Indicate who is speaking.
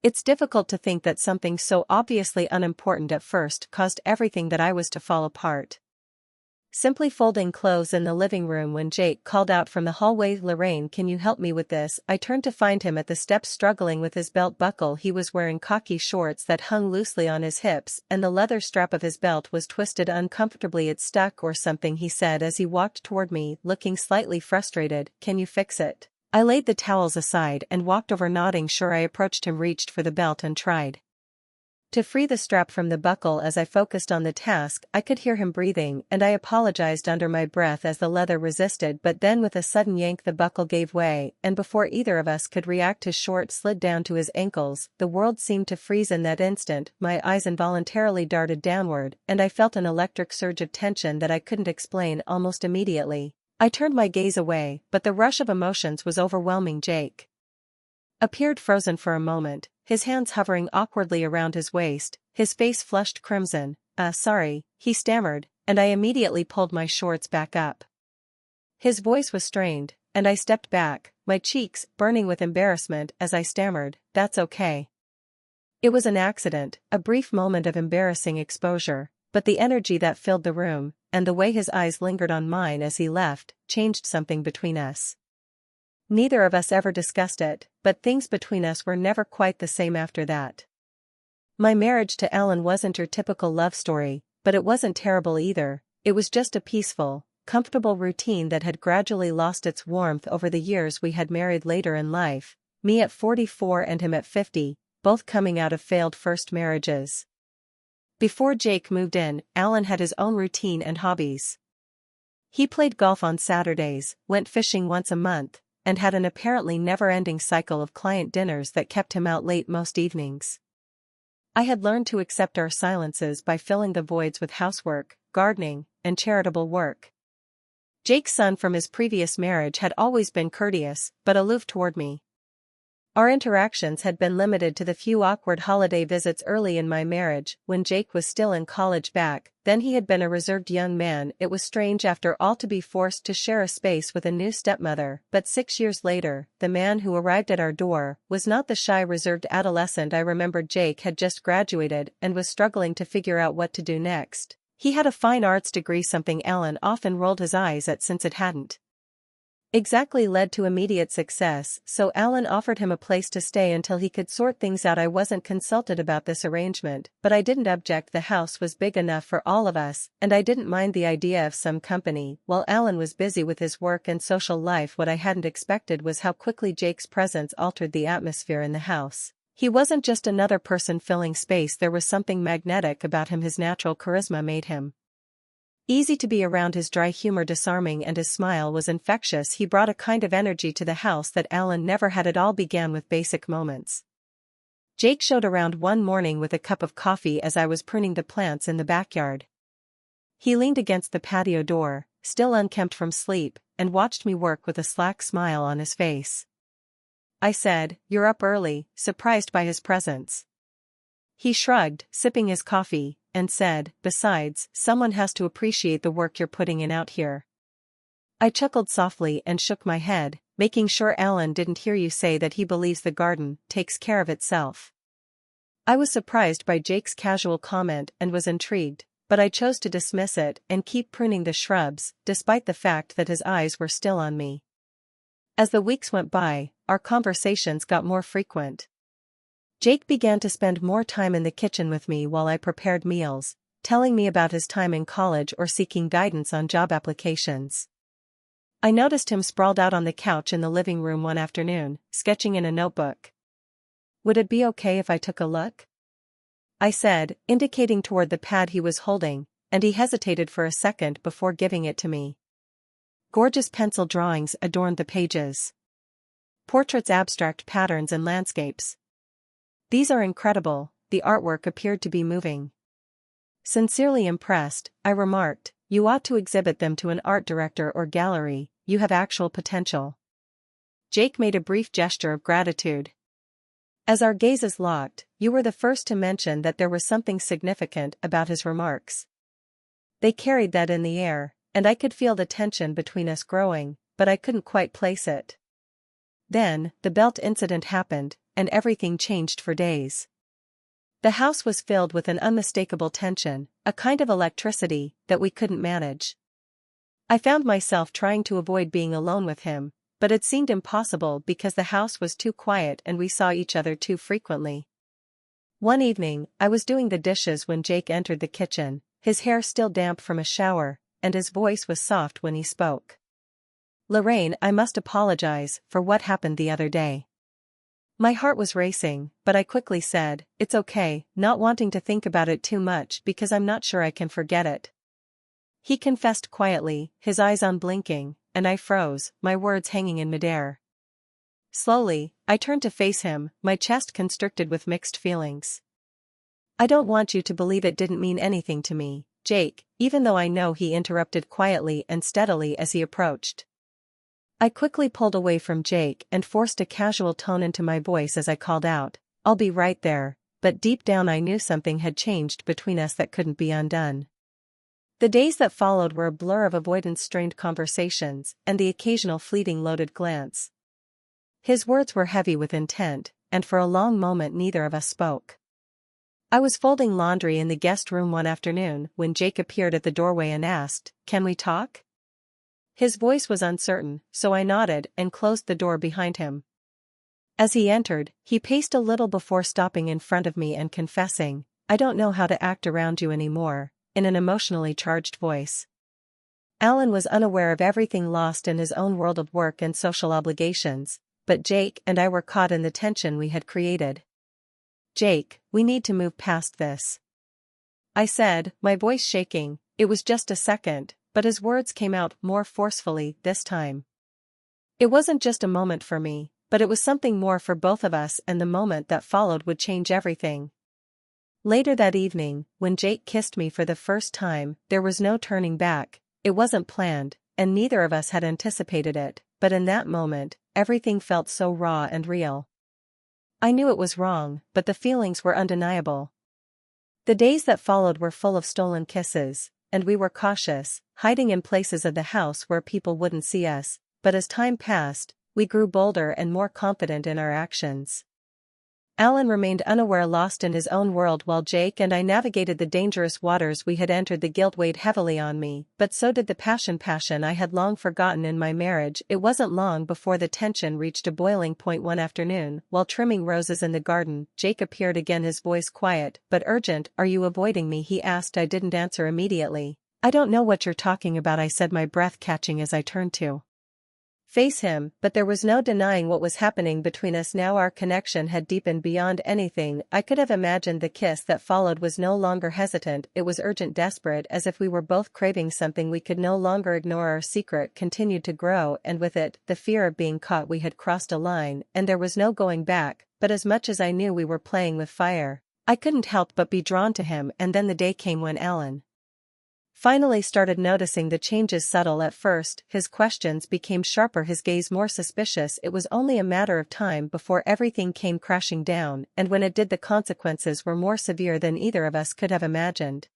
Speaker 1: It's difficult to think that something so obviously unimportant at first caused everything that I was to fall apart. Simply folding clothes in the living room when Jake called out from the hallway, "Lorraine, can you help me with this?" I turned to find him at the steps struggling with his belt buckle. He was wearing khaki shorts that hung loosely on his hips, and the leather strap of his belt was twisted uncomfortably. "It's stuck or something," he said as he walked toward me, looking slightly frustrated. "Can you fix it?" I laid the towels aside and walked over, nodding sure. I approached him, reached for the belt and tried to free the strap from the buckle. As I focused on the task, I could hear him breathing, and I apologized under my breath as the leather resisted, but then with a sudden yank the buckle gave way, and before either of us could react his shorts slid down to his ankles. The world seemed to freeze in that instant. My eyes involuntarily darted downward, and I felt an electric surge of tension that I couldn't explain. Almost immediately, I turned my gaze away, but the rush of emotions was overwhelming. Jake appeared frozen for a moment, his hands hovering awkwardly around his waist, his face flushed crimson. Sorry," he stammered, and I immediately pulled my shorts back up. His voice was strained, and I stepped back, my cheeks burning with embarrassment as I stammered, "That's okay." It was an accident, a brief moment of embarrassing exposure, but the energy that filled the room, and the way his eyes lingered on mine as he left, changed something between us. Neither of us ever discussed it, but things between us were never quite the same after that. My marriage to Ellen wasn't your typical love story, but it wasn't terrible either. It was just a peaceful, comfortable routine that had gradually lost its warmth over the years we had married later in life, me at 44 and him at 50, both coming out of failed first marriages. Before Jake moved in, Alan had his own routine and hobbies. He played golf on Saturdays, went fishing once a month, and had an apparently never-ending cycle of client dinners that kept him out late most evenings. I had learned to accept our silences by filling the voids with housework, gardening, and charitable work. Jake's son from his previous marriage had always been courteous, but aloof toward me. Our interactions had been limited to the few awkward holiday visits early in my marriage, when Jake was still in college. Back then he had been a reserved young man. It was strange after all to be forced to share a space with a new stepmother, but 6 years later, the man who arrived at our door was not the shy, reserved adolescent I remembered. Jake had just graduated and was struggling to figure out what to do next. He had a fine arts degree, something Alan often rolled his eyes at since it hadn't exactly led to immediate success, so Alan offered him a place to stay until he could sort things out. I wasn't consulted about this arrangement, but I didn't object. The house was big enough for all of us, and I didn't mind the idea of some company. While Alan was busy with his work and social life, what I hadn't expected was how quickly Jake's presence altered the atmosphere in the house. He wasn't just another person filling space, there was something magnetic about him. His natural charisma made him easy to be around, his dry humor disarming, and his smile was infectious. He brought a kind of energy to the house that Alan never had. It all began with basic moments. Jake showed around one morning with a cup of coffee as I was pruning the plants in the backyard. He leaned against the patio door, still unkempt from sleep, and watched me work with a slack smile on his face. I said, "You're up early," surprised by his presence. He shrugged, sipping his coffee, and said, "Besides, someone has to appreciate the work you're putting in out here." I chuckled softly and shook my head, making sure Alan didn't hear you say that. He believes the garden takes care of itself. I was surprised by Jake's casual comment and was intrigued, but I chose to dismiss it and keep pruning the shrubs, despite the fact that his eyes were still on me. As the weeks went by, our conversations got more frequent. Jake began to spend more time in the kitchen with me while I prepared meals, telling me about his time in college or seeking guidance on job applications. I noticed him sprawled out on the couch in the living room one afternoon, sketching in a notebook. "Would it be okay if I took a look?" I said, indicating toward the pad he was holding, and he hesitated for a second before giving it to me. Gorgeous pencil drawings adorned the pages. Portraits, abstract patterns, and landscapes. "These are incredible," the artwork appeared to be moving. Sincerely impressed, I remarked, "You ought to exhibit them to an art director or gallery, you have actual potential." Jake made a brief gesture of gratitude. As our gazes locked, you were the first to mention that there was something significant about his remarks. They carried that in the air, and I could feel the tension between us growing, but I couldn't quite place it. Then, the belt incident happened, and everything changed for days. The house was filled with an unmistakable tension, a kind of electricity that we couldn't manage. I found myself trying to avoid being alone with him, but it seemed impossible because the house was too quiet and we saw each other too frequently. One evening, I was doing the dishes when Jake entered the kitchen, his hair still damp from a shower, and his voice was soft when he spoke. "Lorraine, I must apologize for what happened the other day." My heart was racing, but I quickly said, "It's okay," not wanting to think about it too much because I'm not sure I can forget it. He confessed quietly, his eyes unblinking, and I froze, my words hanging in midair. Slowly, I turned to face him, my chest constricted with mixed feelings. "I don't want you to believe it didn't mean anything to me, Jake," even though I know, he interrupted quietly and steadily as he approached. I quickly pulled away from Jake and forced a casual tone into my voice as I called out, "I'll be right there," but deep down I knew something had changed between us that couldn't be undone. The days that followed were a blur of avoidance-strained conversations and the occasional fleeting loaded glance. His words were heavy with intent, and for a long moment neither of us spoke. I was folding laundry in the guest room one afternoon when Jake appeared at the doorway and asked, "Can we talk?" His voice was uncertain, so I nodded and closed the door behind him. As he entered, he paced a little before stopping in front of me and confessing, "I don't know how to act around you anymore," in an emotionally charged voice. Alan was unaware of everything lost in his own world of work and social obligations, but Jake and I were caught in the tension we had created. "Jake, we need to move past this," I said, my voice shaking. It was just a second, but his words came out more forcefully this time. It wasn't just a moment for me, but it was something more for both of us, and the moment that followed would change everything. Later that evening, when Jake kissed me for the first time, there was no turning back. It wasn't planned, and neither of us had anticipated it, but in that moment, everything felt so raw and real. I knew it was wrong, but the feelings were undeniable. The days that followed were full of stolen kisses, and we were cautious, hiding in places of the house where people wouldn't see us, but as time passed, we grew bolder and more confident in our actions. Alan remained unaware, lost in his own world, while Jake and I navigated the dangerous waters we had entered. The guilt weighed heavily on me, but so did the passion I had long forgotten in my marriage. It wasn't long before the tension reached a boiling point. One afternoon, while trimming roses in the garden, Jake appeared again, his voice quiet but urgent. "Are you avoiding me?" he asked. I didn't answer immediately. "I don't know what you're talking about," I said, my breath catching as I turned to face him, but there was no denying what was happening between us now. Our connection had deepened beyond anything I could have imagined. The kiss that followed was no longer hesitant, it was urgent, desperate, as if we were both craving something we could no longer ignore. Our secret continued to grow, and with it, the fear of being caught. We had crossed a line, and there was no going back, but as much as I knew we were playing with fire, I couldn't help but be drawn to him. And then the day came when Alan finally started noticing the changes. Subtle at first, his questions became sharper, his gaze more suspicious. It was only a matter of time before everything came crashing down, and when it did, the consequences were more severe than either of us could have imagined.